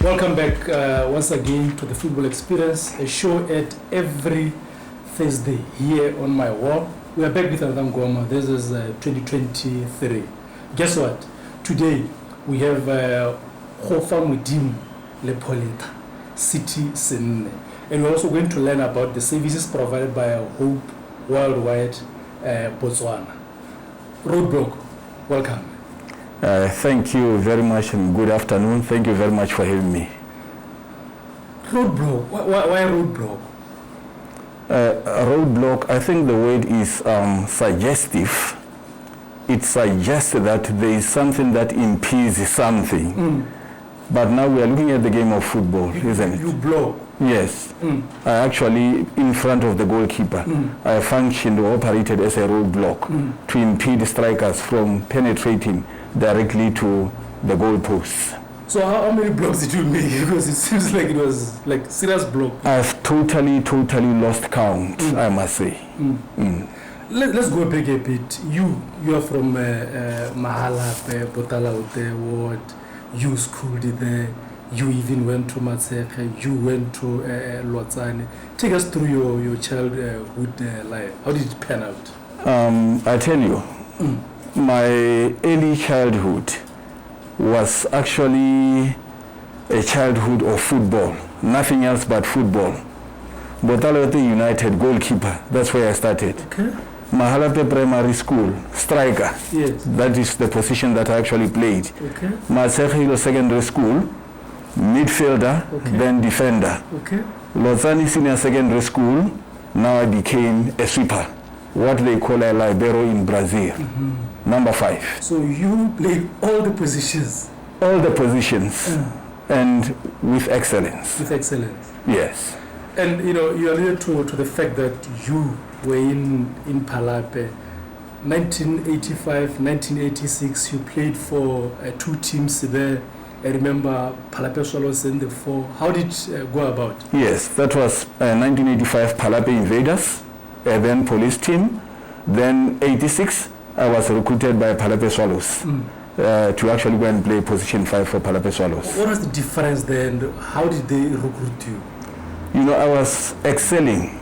Welcome back once again to the Football Experience, a show at every Thursday here on my wall. We are back with another Ngoma. This is 2023. Guess what? Today we have Gofhamodimo, Lepholetha, City Senne. And we're also going to learn about the services provided by Hope Worldwide Botswana. Roadblock, welcome. Thank you very much and good afternoon. Thank you very much for having me. Roadblock, why Roadblock? Roadblock, I think the word is suggestive. It suggests that there is something that impedes something. But now we are looking at the game of football, isn't it? You block. Yes. I actually, in front of the goalkeeper, I functioned or operated as a roadblock to impede strikers from penetrating directly to the goalposts. So how many blocks did you make? Because it seems like it was like serious block. I've totally lost count, I must say. Let's go back a bit. You are from Mahala, Botala ward. You schooled there. You even went to Matseke. You went to Lotsane. Take us through your childhood life. How did it pan out? I tell you, my early childhood was actually a childhood of football. Nothing else but football. Lepholetha United goalkeeper. That's where I started. Okay. Mahalape Primary School, striker. Yes. That is the position that I actually played. Okay. Matseke Secondary School, midfielder, then defender. Okay. Lotsane Senior Secondary School, now I became a sweeper, what they call a libero in Brazil, number 5. So you played all the positions? All the positions, and with excellence. With excellence? Yes. And you alluded to the fact that you were in Palape. 1985, 1986, you played for 2 teams there. I remember Palape Swallows in the 4. How did it go about? Yes, that was 1985 Palape Invaders, then police team. Then 86, I was recruited by Palape Swallows to actually go and play position 5 for Palape Swallows. What was the difference there and how did they recruit you? I was excelling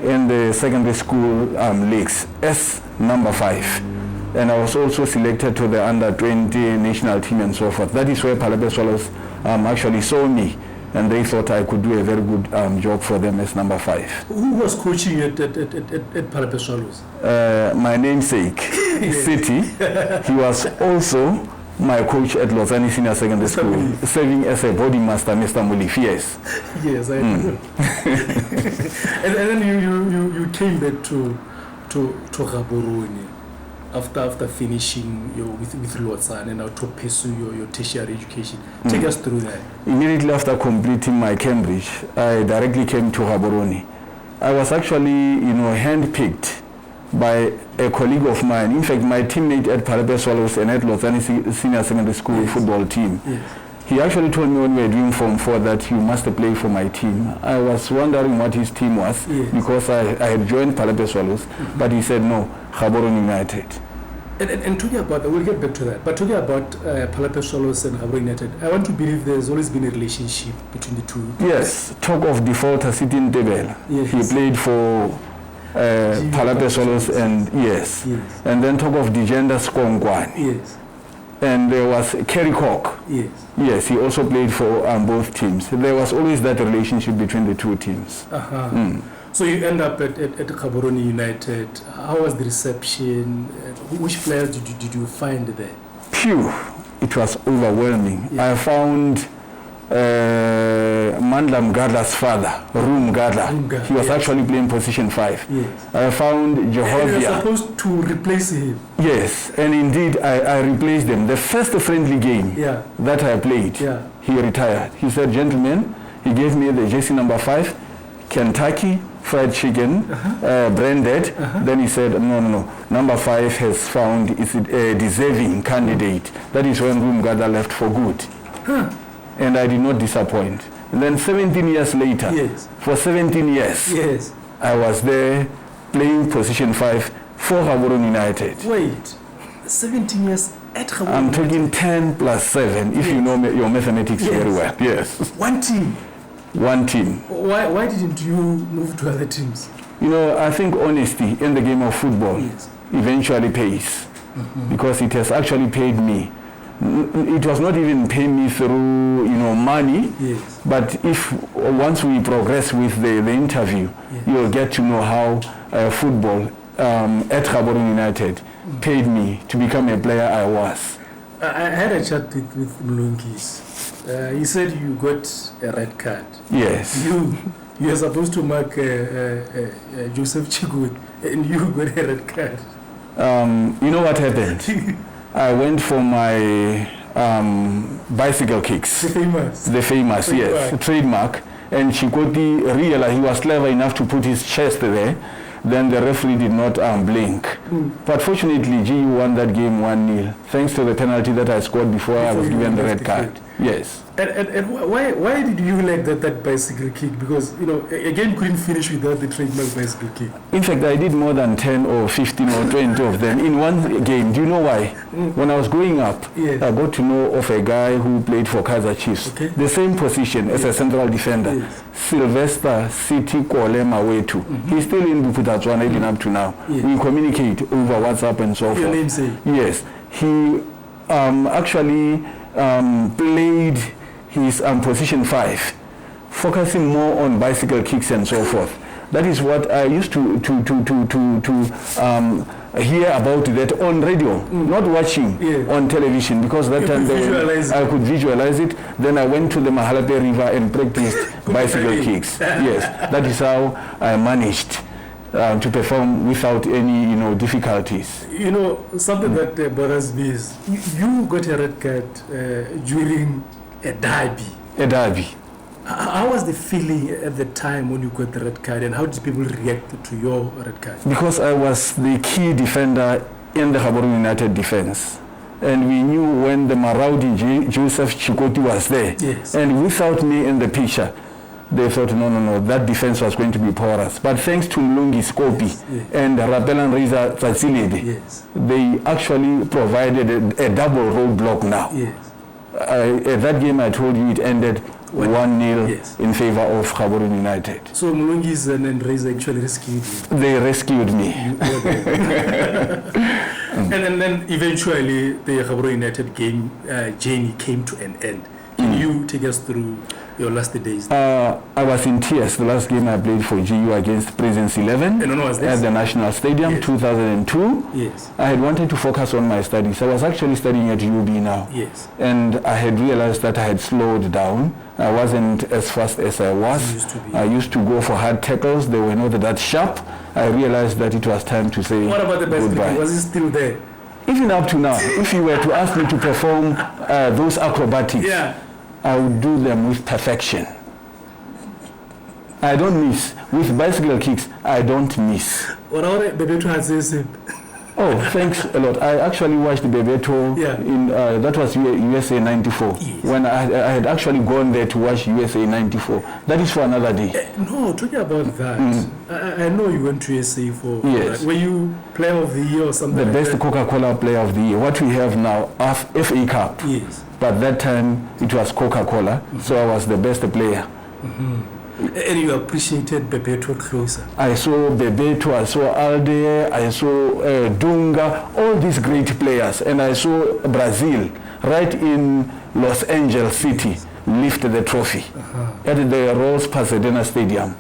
in the secondary school leagues as number 5. And I was also selected to the under-20 national team and so forth. That is where Palape Swallows actually saw me, and they thought I could do a very good job for them as number 5. Who was coaching you at Palape Swallows? My namesake, City. He was also my coach at Lotsane Senior Secondary School, serving as a body master, Mr. Mulif. Yes. Yes, I know. And then you came back to Gaborone. After finishing with Lotsane and now to pursue your tertiary education. Take us through that. Immediately after completing my Cambridge, I directly came to Gaborone. I was actually, handpicked by a colleague of mine. In fact, my teammate at Palape Swallows and at Lotsane Senior Secondary School football team. Yes. He actually told me when we were doing Form 4 that you must play for my team. I was wondering what his team was because I had joined Palape Swallows, but he said no, Gaborone United. And talking about, we'll get back to that, but talking about Palape Swallows and Gaborone United, I want to believe there's always been a relationship between the two. Yes, talk of defaulter sitting Tebela. Yes. He played for Palape Swallows and and then talk of Digenda Skongwane. Yes. And there was Kerry Cock. Yes. Yes, he also played for both teams. There was always that relationship between the two teams. So you end up at Gaborone United. How was the reception? Which players did you find there? Phew, it was overwhelming. I found Mandla Mgadla's father, Room Mgadla. He was actually playing position 5. Yes. I found Jehovah. You were supposed to replace him. Yes, and indeed I replaced them. The first friendly game that I played, he retired. He said, gentlemen, he gave me the jersey number 5, Kentucky Fried Chicken, branded. Then he said, no, number 5 has found is a deserving candidate. That is when Room Mgadla left for good. And I did not disappoint. And then 17 years later, for 17 years, I was there playing position 5 for Gaborone United. Wait, 17 years I'm talking 10 plus 7, if you know your mathematics very well. Yes. One team. One team. Why didn't you move to other teams? I think honesty in the game of football eventually pays, because it has actually paid me. It was not even paying me through, money, but if once we progress with the interview, you'll get to know how football at Gaborone United paid me to become a player I was. I had a chat with Mlungis. He said you got a red card. Yes. You are supposed to mark Joseph Chigwe, and you got a red card. You know what happened? I went for my bicycle kicks. The famous, yes. Trademark. And Chikoti realized he was clever enough to put his chest there. Then the referee did not blink. But fortunately, GU won that game 1-0, thanks to the penalty that I scored before I was given the red card. Yes. And why did you like that bicycle kick? Because, again, couldn't finish without the trademark bicycle kick. In fact, I did more than 10 or 15 or 20 of them in one game. Do you know why? When I was growing up, I got to know of a guy who played for Kaizer Chiefs, the same position as a central defender, Sylvester City Kolema Wetu. He's still in Buputatswana even up to now. We communicate over WhatsApp and so forth. Your namesake? Yes. He actually played his position 5, focusing more on bicycle kicks and so forth. That is what I used to hear about that on radio, not watching on television, because that time I could visualize it. Then I went to the Mahalape River and practiced bicycle kicks. Yes, that is how I managed to perform without any, difficulties. Something that bothers me is you got a red card during a derby. A derby. How was the feeling at the time when you got the red card, and how did people react to your red card? Because I was the key defender in the Gaborone United defense. And we knew when the Maraudi Joseph Chikoti was there. Yes. And without me in the picture, they thought, no, that defense was going to be porous. But thanks to Mlungi Skopi and Rapelan Reza Tsatsilebe, they actually provided a double roadblock now. Yes. At that game, I told you it ended 1-0 in favor of Gaborone United. So Mlungis and Reza actually rescued you? They rescued me. And then eventually the Gaborone United game journey came to an end. Can you take us through your last days? I was in tears the last game I played for GU against Presence 11 at the National Stadium, 2002. Yes. I had wanted to focus on my studies. I was actually studying at UB now. Yes. And I had realized that I had slowed down. I wasn't as fast as I was. I used to go for hard tackles. They were not that sharp. I realized that it was time to say What about the best goodbye. Was it still there? Even up to now, if you were to ask me to perform those acrobatics, I would do them with perfection. I don't miss. With bicycle kicks, I don't miss. Bebeto has said. Oh, thanks a lot. I actually watched Bebeto in that was USA 94. Yes. When I had actually gone there to watch USA 94. That is for another day. No, talking about that, I know you went to USA for that. Were you player of the year or something? The best Coca-Cola player of the year. What we have now, FA Cup. Yes. But that time it was Coca-Cola, so I was the best player. And you appreciated Bebeto closer. I saw Bebeto, I saw Alde, I saw Dunga, all these great players. And I saw Brazil, right in Los Angeles City, lift the trophy at the Rose Pasadena Stadium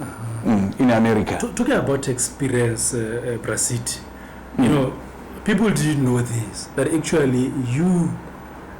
in America. Talking about experience, Brazil, people didn't know this, but actually you,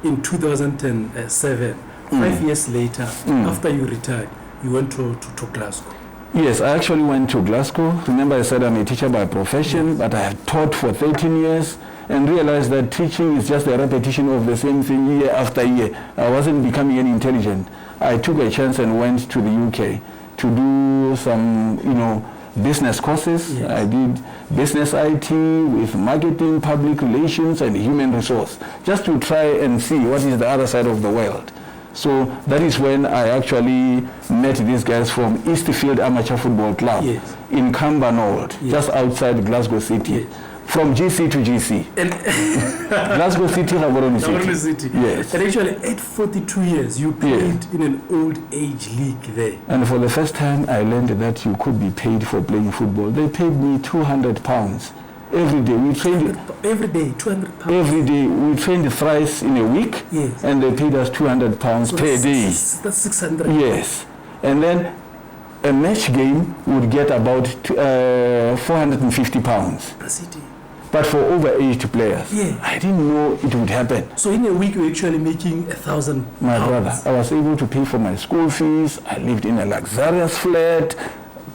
in 2007, 5 years later, after you retired, you went to Glasgow. Yes, I actually went to Glasgow. Remember, I said I'm a teacher by profession, but I have taught for 13 years and realized that teaching is just a repetition of the same thing year after year. I wasn't becoming any intelligent. I took a chance and went to the UK to do some, business courses. Yes. I did business IT with marketing, public relations, and human resource, just to try and see what is the other side of the world. So that is when I actually met these guys from Eastfield Amateur Football Club in Cambernauld, just outside Glasgow City. from GC to GC. Glasgow City, Gaborone City. Yes. And actually, at 42 years, you played in an old age league there. And for the first time, I learned that you could be paid for playing football. They paid me £200 every day. We trained every day, £200. Every day. We trained thrice in a week. Yes. And they paid us £200 so per day. That's 600. Yes. And then a match game would get about £450. But for overaged players, I didn't know it would happen. So in a week, you're actually making £1,000. My brother, I was able to pay for my school fees. I lived in a luxurious flat,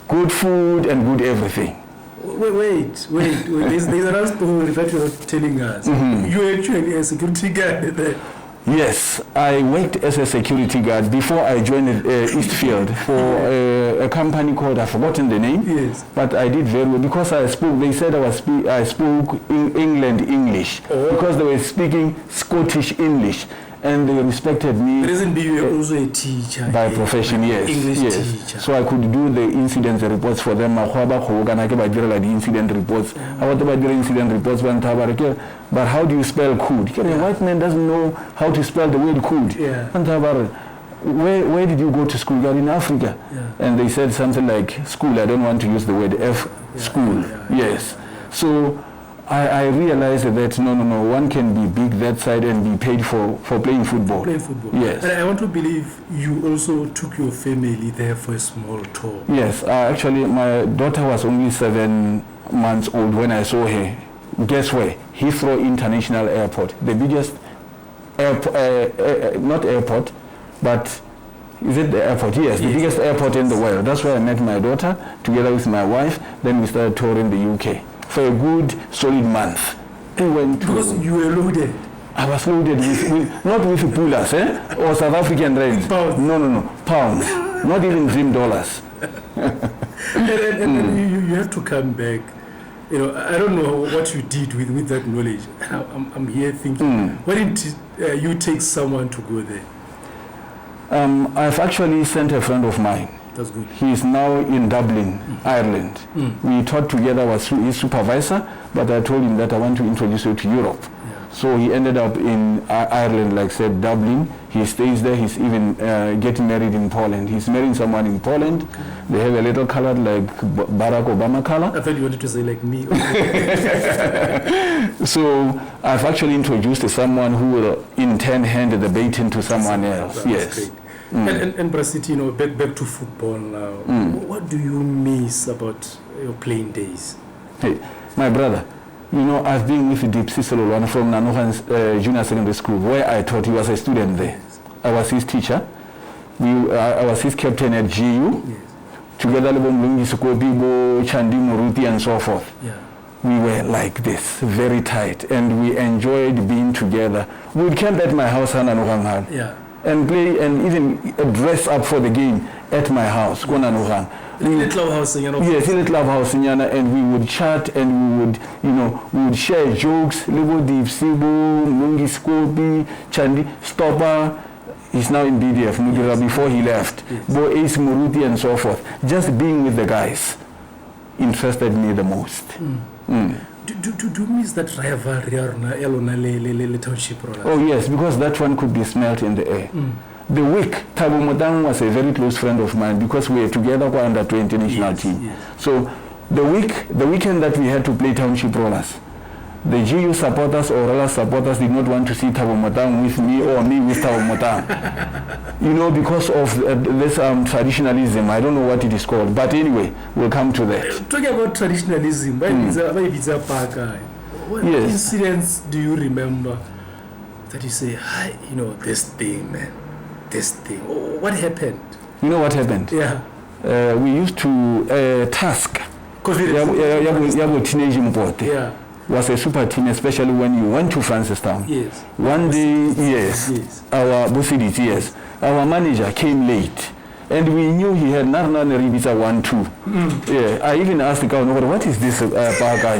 good food and good everything. Wait. There's another story that you're telling us. You're actually a security guard there. Yes, I worked as a security guard before I joined Eastfield for a company called, I've forgotten the name. Yes. But I did very well because I spoke, they said I spoke in England English because they were speaking Scottish English and they respected me. The reason being you were also a teacher. By profession, yes. English teacher. So I could do the incident reports for them. The incident reports. Incident reports. But how do you spell could? A white man doesn't know how to spell the word could. Yeah. Where did you go to school? You're in Africa. Yeah. And they said something like school. I don't want to use the word school. Yes. So I realized that no, one can be big that side and be paid for playing football. Yes. And I want to believe you also took your family there for a small tour. Yes. Actually, my daughter was only 7 months old when I saw her. Guess where? Heathrow International Airport, the biggest not airport, but is it the airport? Yes, the biggest airport in the world. That's where I met my daughter together with my wife. Then we started touring the UK for a good solid month. Because you were loaded. I was loaded with not with pullers, or South African rands. Pounds. No, pounds. Not even dream dollars. and you have to come back. I don't know what you did with that knowledge. I'm here thinking, why didn't you take someone to go there? I've actually sent a friend of mine. That's good. He is now in Dublin, Ireland. We taught together, was his supervisor, but I told him that I want to introduce you to Europe. Yeah. So he ended up in Ireland, like I said, Dublin. He stays there. He's even getting married in Poland. He's marrying someone in Poland. Okay. They have a little color like Barack Obama color. I thought you wanted to say like me. So I've actually introduced someone who will in turn hand the baton to someone else. That's yes. Great. And Brasiti, back to football now. What do you miss about your playing days? Hey, my brother, I've been with Deep Cicero from Nanohan's Junior Secondary School, where I taught. He was a student there. I was his teacher. I was his captain at GU. Yes. Together with Mlungi Sukobibo, Chandi Muruti, and so forth. Yeah. We were like this, very tight, and we enjoyed being together. We would camp at my house, Yeah. and play and even dress up for the game at my house, In the clubhouse, Yes, in the clubhouse, and we would chat and we would share jokes. Libo Deep Sibo, Mungi Skobi, Chandi, Stopper. He's now in BDF, Mugira, before he left. Bo Ace Muruti and so forth. Just being with the guys interested me the most. Do you miss that rivalry? Oh yes, because that one could be smelt in the air. The week, Thabo Modang was a very close friend of mine because we were together under 20 national team. Yes. So the weekend that we had to play township rollers, the GU supporters or roller supporters did not want to see Thabo Modang with me or me with Thabo Modang. Because of this traditionalism. I don't know what it is called, but anyway, we'll come to that. Talking about traditionalism, what incidents do you remember that you say, this thing, man, this thing? What happened? You know what happened? Yeah. We used to task. Yeah. Was a super team, especially when you went to Francistown. Yes. One day, yes. Our Busidit, yes. Our manager came late. And we knew he had Narnan Ribisa 1-2. Yeah, I even asked the guy, what is this Parker?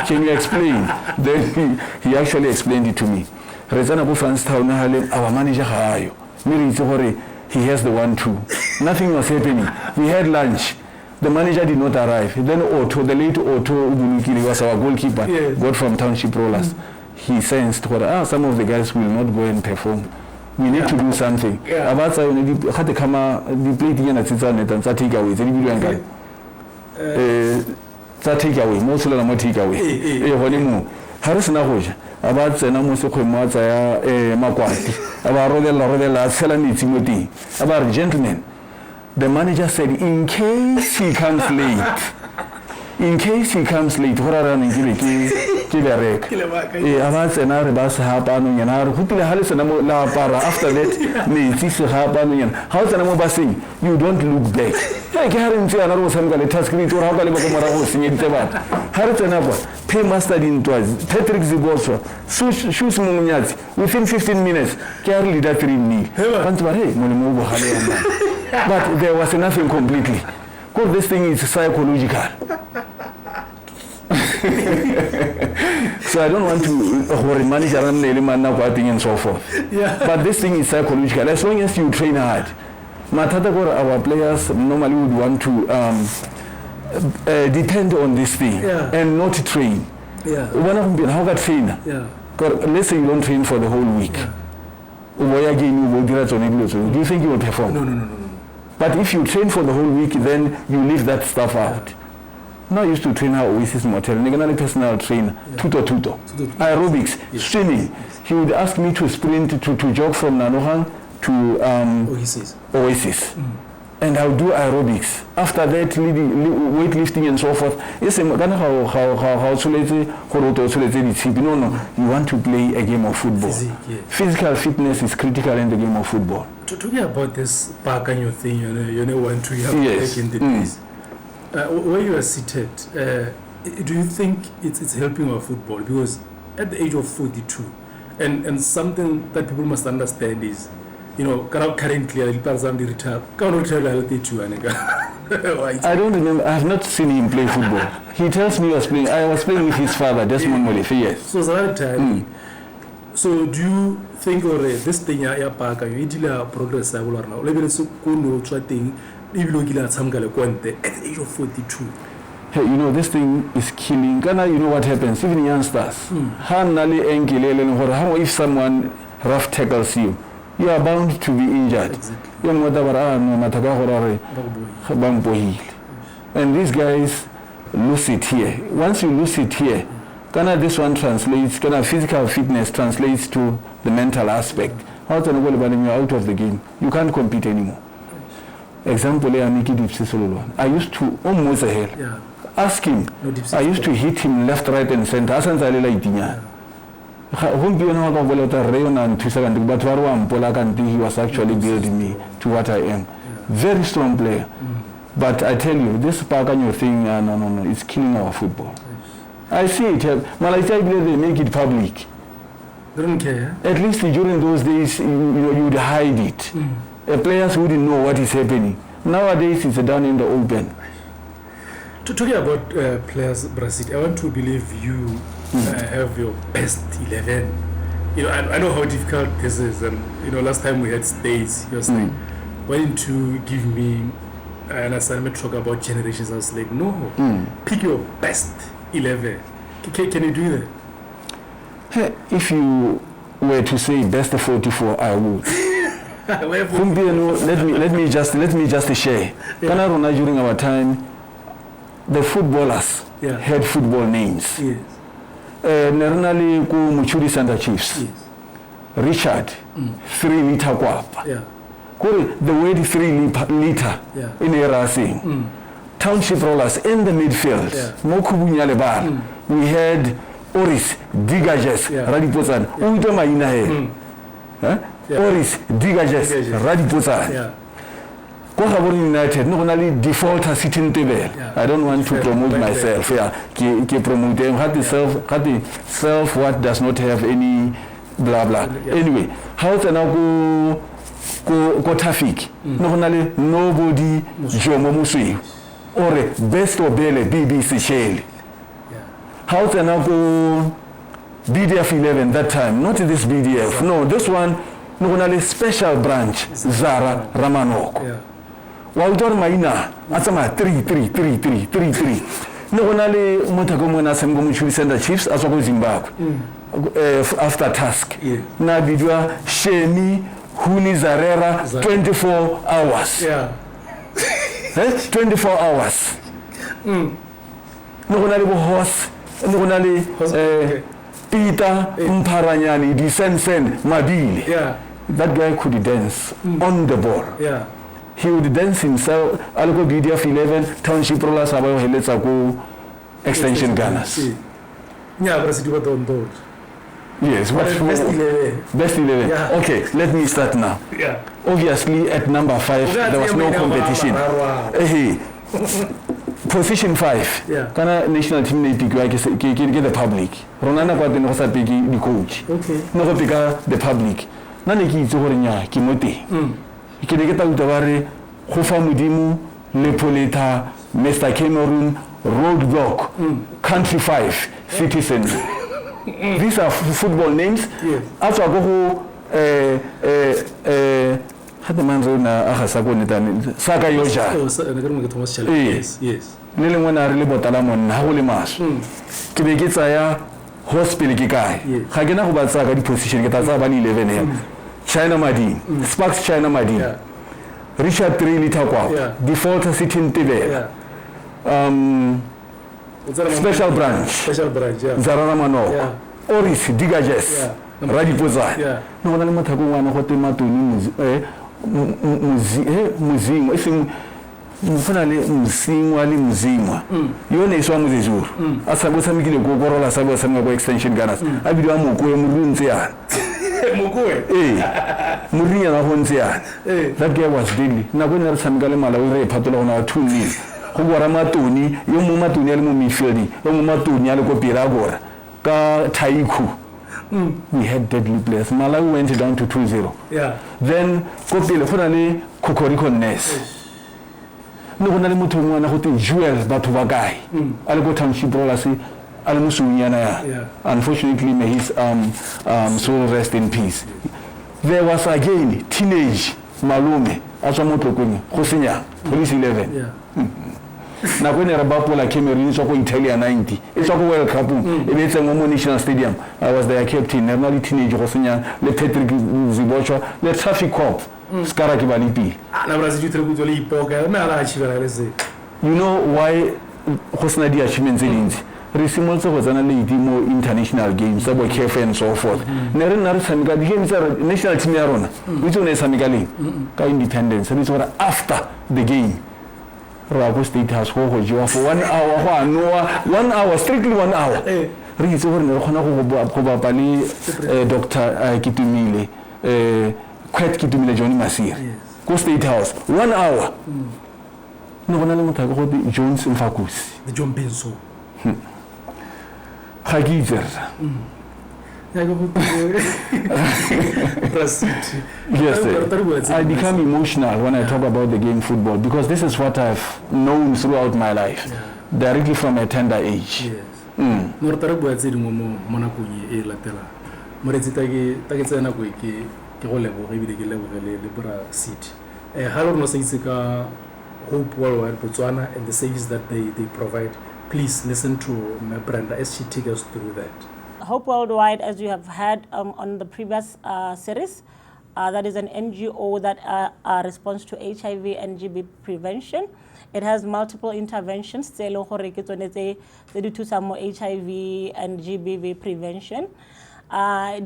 Can you explain? Then he actually explained it to me. Rezana Bu Francistown, our manager, he has the 1-2. Nothing was happening. We had lunch. The manager did not arrive. Then Otto, the late Otto Ubulukili was our goalkeeper, got from Township Rollers. He sensed, some of the guys will not go and perform. We need to do something. About the camera, the plate again at Tizanet and takeaways. Takeaway, most of them are takeaway. Harris Nahoja, about the Namusoko Mazaya Makwati, about Rodella, Selani Timothy, about gentlemen. The manager said, in case he comes late, what are running Kilarek? Avance and Arabas Hapan and Arhutila Halis and La Para. After that, Nis Hapan. How's an Amobasing? You don't look back. Like Harry and I was having a task to Habalibamara singing Teva. Harris and Abba, paymaster in twice, Patrick Ziboso, shoes Munyaz, within 15 minutes, carry that 3 knee. But there was nothing completely. Because this thing is psychological. So I don't want to manage around and so forth. But this thing is psychological. As long as you train hard. Our players normally would want to depend on this thing and not train. How can train? Let's say you don't train for the whole week. Do you think you will perform? No. But if you train for the whole week, then you leave that stuff out. Now I used to train our Oasis Motel. Neganali personal trainer, tuto. Aerobics, swimming. He would ask me to sprint, to jog from Nanohang to Oasis. And I'll do aerobics. After that, weightlifting and so forth. No, you want to play a game of football. Physical fitness is critical in the game of football. Talking about this Pakanyo thing, you know, want to have back in the days. Where you are seated, do you think it's helping our football? Because at the age of 42, and something that people must understand is, you know, currently, I don't remember. I have not seen him play football. He tells me I was playing with his father, Desmond Mole, for years. So it's a lot time. So do you think this thing ya paka you idila progress ya bolwana o lebele se kono tswa teng e bilo gila tsamga le kwante at the age of 42? Hey, you know, this thing is killing. Ghana, you know what happens? Even youngsters. If someone rough tackles you, you are bound to be injured. And these guys lose it here. Once you lose it here, this one translates, physical fitness translates to the mental aspect. You're out of the game. You can't compete anymore. Example, I used to almost ask him. I used to hit him left, right, and center. He was actually building me to what I am. Very strong player. But I tell you, this Paganyo thing, no, it's killing our football. I see it. Malaysia, they make it public. They don't care. At least during those days, you would hide it. Players wouldn't know what is happening. Nowadays, it's done in the open. Talking about players, Brazil, I want to believe you have your best 11. You know, I know how difficult this is, and you know, last time we had states, he was like, why didn't you give me an assignment to talk about generations? I was like, no, pick your best 11. Can you do that? Hey, if you were to say best 44, I would. let me just share. During our time, the footballers had football names. Yes. Nernali ku Muchuri Santa Chiefs. Yes. Richard, 3 liter kwapa. Yeah. The word 3 liter in Erasing. Township Rollers in the midfield. Mokubunyale bar. We had Oris, Digajes, Radipozan. Uitoma inahe. Oris, Digajes, Radipozan. Gofhamodimo United, not only defaulter sitting table. I don't want to promote myself. Promote them. Had the self what does not have any blah blah. Anyway, how to now go traffic? Not only nobody Jomo Musui or best or Bele BBC Shell. How to now go BDF 11 that time? Not this BDF. No, this one. Not only special branch Zara Ramanok. wa utlwa maina a tsama 3 no gona le motho go mona sem go motho Center Chiefs a tswa go Zimbabwe after task na bidwa Sheni Huni Zarera 24 hours 24 hours no gona le bo horse no gona le Peter Mparanyani di Sen Mabile that guy could dance on the ball he would dance himself algo BDF 11 township rollers aba heletsa go extension gunners but you on board. Yes, best 11. Okay, let me start now. Obviously at number 5 there was no competition. Position 5 kana national team ne pick ke the public ronana kwa teng go sa pick di coach no go pick the public na ne ke itse gore nya ke mote ke ne ke ta uta bare Gofhamodimo Lepholetha Mr Cameroon Roadblock Country 5 Citizen these are football names after go had the man's own Saka Yoja. Yes. Lily when I really bought Alamon, Holy Mass. Kibikitsaya Hospital Kikai. Hagena about Saka position, get us 11 here. China Madi, Sparks China Madi. Richard Trilly Takwa, default sitting TV. Special branch, Zarana Mano, Oris, Digajes, Radipoza. No one matter go on what museum mfanale msimu ali mzima yone iswa muzezuru asabusa mikile gogorola asabusa ngabo extension gunners abidi wa mukwe murunze ya mukwe murinya na honze ya that guy was deadly na kwena risamikale mala ure phatola na 2 nil go bora matoni yo mo matoni ali mo midfield yo mo matoni ali ko piragora ka Taiku. We had deadly players. Malawi went down to 2-0. Then Kopile finally Kokoriko Ness. No one ali mutu mwana hote Jewel Batubagai. Algo township rollers Almusunyana. Unfortunately may his soul rest in peace. There was again teenage Malume Asamoto Kuni Hosinya Police 11. Na kwene rabapola Cameroon soko Italia 90 isoko World Cup ebetse ngomo National Stadium I was their captain normally teenage Hosinya le Patrick Zibochwa le traffic cop skara kibalipi na Brazil trebuto le ipoka na la chivela lese you know why Hosna di achievements elinzi Risimol so was an more international games sabo KF and so forth nere na samika di games national team yarona which one samika le ka independence this was after the game Rago State has for 1 hour, 1 hour, strictly 1 hour. Reason for no probably Dr. Kitumile, quite Kitumile Johnny Masir. Go State House, 1 hour. No one element I got the Jones in Facus. The John Benso. Hagizer. Yes, I become emotional when I talk about the game football because this is what I've known throughout my life, directly from a tender age. Hope Worldwide Botswana and the service that they provide. Please listen to my Brenda as she takes us through that. Hope Worldwide, as you have heard on the previous series, that is an NGO that responds to HIV and GBV prevention. It has multiple interventions. They do HIV and GBV prevention. On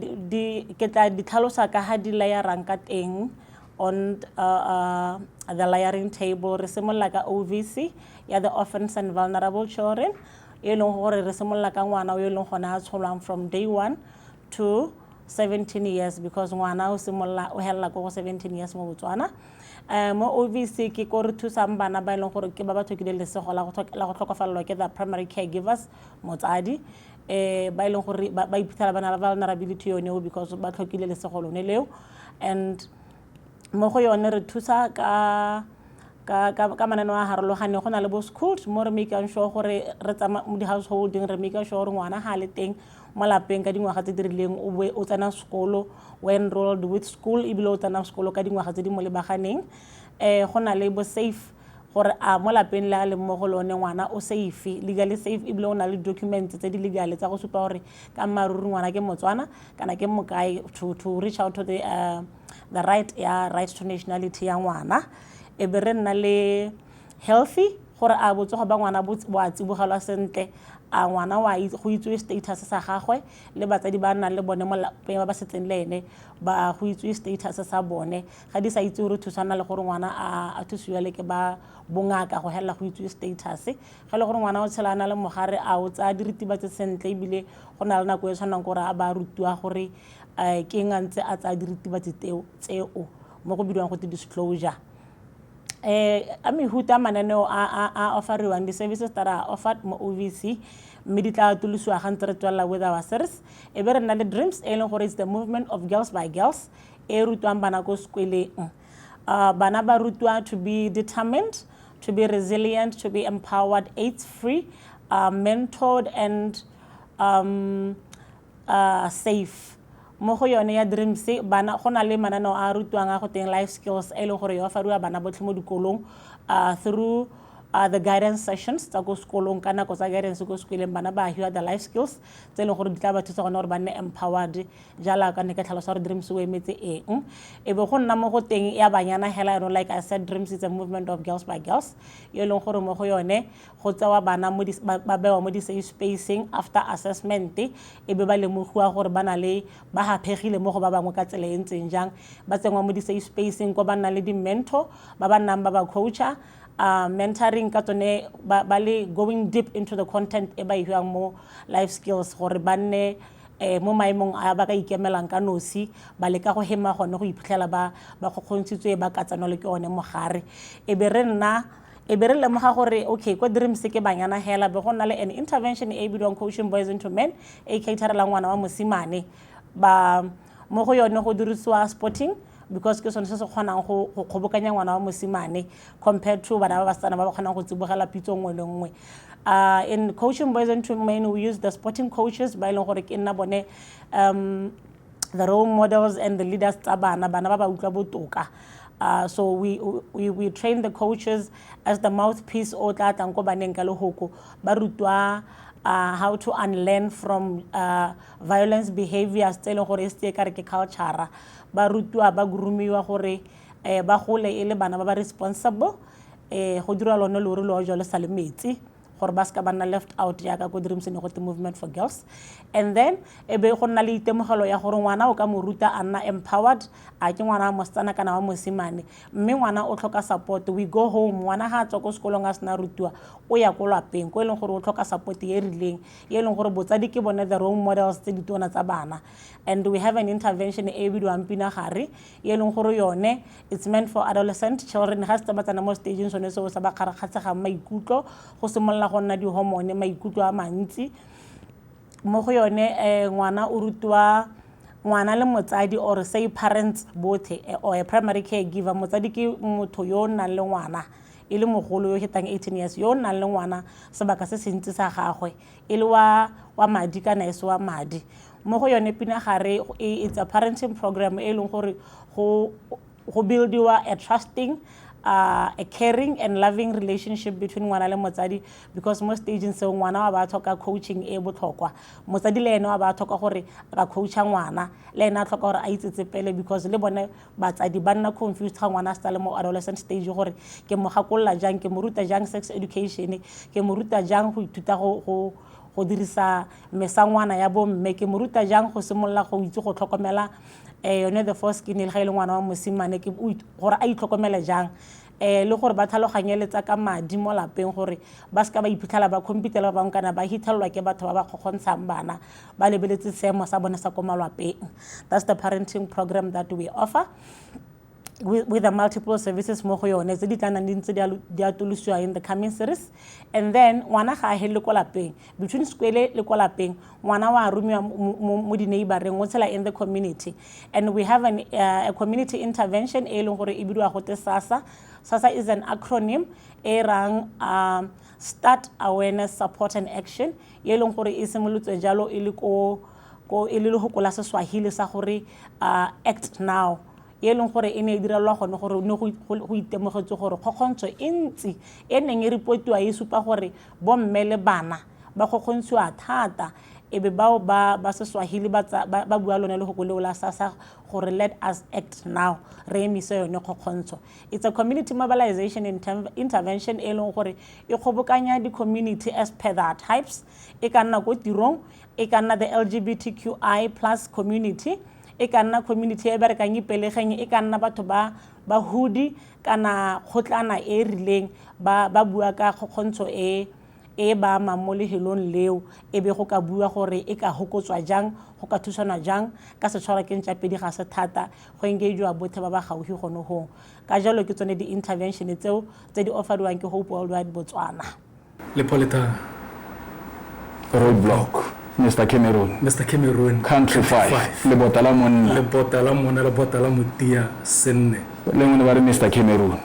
the layering table, resemble like a OVC, the orphans and vulnerable children. From day 1 to 17 years because wana simola o hella go 17 years mo Botswana mo OVC ke go re thusa bana ba ileng gore ke ba batho ke le sego la go tlhokafalelwa ke the primary caregivers motsadi ba ileng gore ba iphitlhela bana ba vulnerability yone because ba tlhokile le sego lone leo and mo go yone re thusa ka manano a harologane go na le bo schools mo re make sure gore re tsama mo di householding re make sure ngwana ha le teng mo lapeng ka dingwaga tse di rileng o tsena sekolo o enrolled with school ebile o tsena sekolo ka dingwaga tse di mo lebaganeng go na le bo safe gore a mo lapeng le a le mo go lone ngwana o safe legally safe ebile o na le documents tse di legal tsa go supa gore ka maruri ngwana ke Motswana kana ke mokae to reach out to the right to nationality ya ngwana e be re nna le healthy gore a botsogo ba ngwana bo a tsibogelwa sentle a ngwana go itswe status sa gagwe le batsadi ba nna le bone mo lapeng ba setseng le ene ba go itswe status sa bone ga di sa itse gore thusana le gore ngwana a thusiwa le ke ba bongaka go hela go itswe status ga le gore ngwana o tshelana le mogare a o tsa diritibatse sentle ebile go na le nako e tshwanang gore a ba rutiwa gore ke ngantse a tsa diritibatse tseo mo go bidiwang go disclosure a mehuta mananeo a offeriwang di-services that are offered mo OVC mme di tla tulisiwa ga ntse re tswela with our series e be re nna le dreams e leng gore it's the movement of girls by girls e rutwang bana ko sekweleng bana ba rutwa to be determined, to be resilient, to be empowered, AIDS free, mentored and safe mo go yone ya dreams bana go na le mananeo a rutwang a go teng life skills e leng gore yo fariwa bana botlhe mo dikolong through the guidance sessions tsa go sekolong kana go tsa guidance go sekoleng bana ba hiwa the life skills tse leng gore di tla ba thusa gona gore ba nne empowered jala ka ne ka tlhalosa gore dreams o emetse eng e be go nna mo go teng ya banyana hela like I said dreams is a movement of girls by girls e leng gore mo go yone go tsewa bana mo ba bewa mo di safe spacing after assessment e be ba lemogiwa gore ba na le ba hapegile mo go ba bangwe ka tsela e ntseng jang ba tsengwa mo di safe spacing ko ba nna le di mentor ba ba nnang ba ba coacher mentoring ka tsone ba le going deep into the content e ba hiwang mo life skills gore ba nne mo maemong a ba ka ikemelang ka nosi ba le ka go hema gone go iphitlhela ba go kgontshitswe ba ka tsanolo ke one mogare e be re lemoga gore okay ko dreams ke banyana hela be go nna le an intervention e bidiwang coaching boys into men e caterela ngwana wa mosimane ba mo go yone go dirisiwa sporting because ke sone se se kgonang go kgobokanya ngwana wa mosimane compared to bana ba basana ba ba kgonang go tsibogela pitso nngwe le nngwe in coaching boys and men we use the sporting coaches ba ileng gore ke nna bone the role models and the leaders tsa bana ba ba utlwa botoka so we train the coaches as the mouthpiece o tla tlang go baneng ka lehoko ba rutwa how to unlearn from violence behaviors tse leng gore se ka re ke culture ba rutwa ba gurumiwa gore ba gole e le bana ba ba responsible go dira lone le lo jalo sa le metsi gore ba ska bana left out ya ka go dreams ne go the movement for girls and then e be go nna le itemogelo ya gore ngwana o ka mo ruta a nna empowered a ke ngwana mo tsana kana wa mosimane mme ngwana o tlhoka support we go home ngwana ha tswa ko sekolong a sna rutwa o ya ko lapeng ko e leng gore o tlhoka support e rileng e leng gore botsadi ke bone the role models tse ditona tsa bana and we have an intervention e bidiwang pinagare e leng gore yone it's meant for adolescent children has to batsana mo staging sone so sa ba kgarakgatsega maikutlo go semolla go nna di hormone maikutlo a mantsi mo go yone ngwana o rutwa ngwana le motsadi or say parents both or a primary caregiver motsadi ke motho yo nang le ngwana e le mogolo yo hitang 18 years yo nang le ngwana sebaka se sentse sa gagwe e le wa madi kana ese wa madi mo go yone pinagare it's a parenting program e leng gore go buildiwa a trusting a caring and loving relationship between ngwana le motsadi because most stages se ngwana wa ba tlhoka coaching e botlhokwa motsadi le ene wa ba tlhoka gore ba coacha ngwana le ene a tlhoka gore a itsetse pele because le bone batsadi ba nna confused ga ngwana sta le mo adolescent stage gore ke mo gakolla jang ke mo ruta jang sex education ke mo ruta jang go ithuta go dirisa mesangwana ya bo mme ke mo ruta jang go simolla go itse go tlhokomela yone the first skin le ga ile ngwana wa mosimane ke gore a itlhokomela jang le gore ba tlhaloganyeletsa ka madi mo lapeng gore ba ska ba iphitlhela ba competela ba nkana ba hithelwa ke batho ba ba khogontshang bana ba lebeletse seemo sa bone sa ko malapeng that's the parenting program that we offer with the multiple services mo go yone tse di tla nang di ntse di atolosiwa in the coming series. And then ngwana ga a hele ko lapeng between skwele le ko lapeng ngwana wa rumiwa mo di neighboreng o tshela in the community, and we have a community intervention e leng gore e bidiwa go te SASA. SASA is an acronym e rang Start Awareness Support and Action e leng gore e simolotswe jalo e le go gokola Swahili sa gore act now e leng gore e ne e direlwa gone gore ne go itemogetse gore kgokgontsho e ntsi e neng e reportiwa e supa gore bomme le bana ba kgokgontshiwa thata e be bao ba Swahili ba bua lone le go leo la SASA gore let us act now re emise yone kgokgontsho. It's a community mobilization intervention e leng gore e kgobokanya di community as per their types, e ka nna go tirong, e ka nna the LGBTQI+ community, e ka nna community e berekang ipelegeng, e ka nna batho ba hudi kana khotlana e rileng ba bua ka kgokgontsho e ba mamolehelong leo e be go ka bua gore e ka hokotswa jang go ka thusana jang ka se tshwara ke ntšapedi ga se thata go engagewa bothe ba ba gauhi gono go ka jalo ke tsone di intervention tseo tse di offerwang ke Hope Worldwide Botswana. Lepholetha, Roadblock, Mr. Cameroon, Country 5, lebota la mutia Senne, le ngone ba re Mr. Cameroon.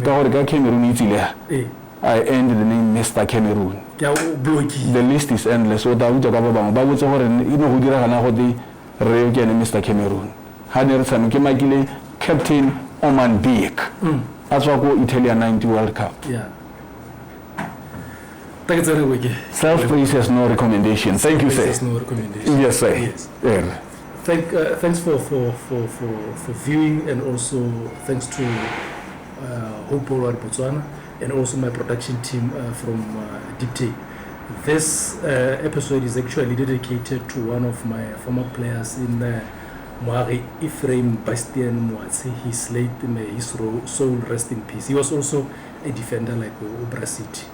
Ka Cameroon itile I end the name Mr. Cameroon. The list is endless. So da uja ka ba bang ba botse gore ino go dira gana go di re ke Mr. Cameroon. Ha ne re tsame ke makile Captain Oman Beek. A tswa go Italian 90 World Cup. Yeah. Self-praise has no recommendation. Thank you, sir. Has no recommendation. Yes, sir. Yes. Yeah. Thanks for viewing, and also thanks to Hope Worldwide Botswana, and also my production team from Dipte. This episode is actually dedicated to one of my former players in Moari Ephraim Bastian Mwatsi. He's late, may his soul rest in peace. He was also a defender like Obra City.